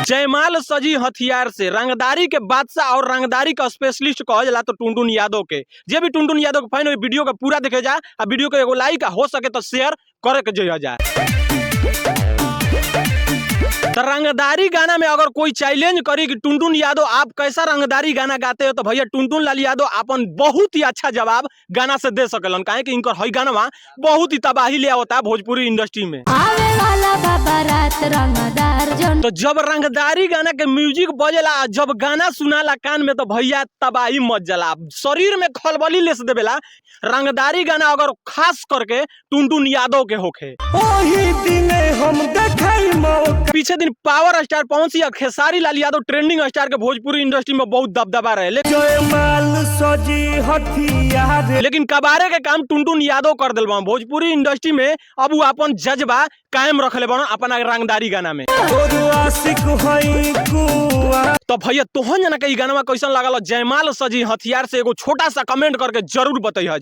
जयमाल सजी हथियार से रंगदारी के बादशाह और रंगदारी का स्पेशलिस्ट कहल जाला तो टुनटुन यादव के। जे भी टुनटुन यादव के फैन वीडियो का पूरा देखे जा आ वीडियो को एगो लाइक हो सके तो शेयर करे के जइया जाए। तो रंगदारी गाना में अगर कोई चैलेंज करी कि टुनटुन यादव आप कैसा रंगदारी गाना गाते हो तो भैया टुनटुन लाल यादव अपन बहुत ही अच्छा जवाब गाना से दे सकलन। काहे कि इनकर हई गाना बहुत ही तबाही ले आवता भोजपुरी इंडस्ट्री में। आवे वाला बाबा रात रंगदार जन। तो जब रंगदारी गाना के म्यूजिक बजेला, जब गाना सुनाला कान में तो भैया तबाही मच जाला, शरीर में खलबली लेस देवेला। रंगदारी गाना अगर खास करके टुनटुन यादव के होखे ओही दिने हम देखै मौका। पीछे दिन power star Pawan Singh Khesari Lal Yadav trending star के भोजपुरी इंडस्ट्री में बहुत दबदबा रहे, जयमाल सजी हथियार लेकिन कबारे के काम टुनटुन यादव कर दिल बा भोजपुरी इंडस्ट्री में। अब वो अपन जज्बा कायम रखले बा अपन रंगदारी गाना में। आशिक हई कुआ। तो भैया तोहन जना के गाना कैसन लागल जयमाल सजी हथियार से एगो छोटा सा कमेंट करके जरूर बताइए।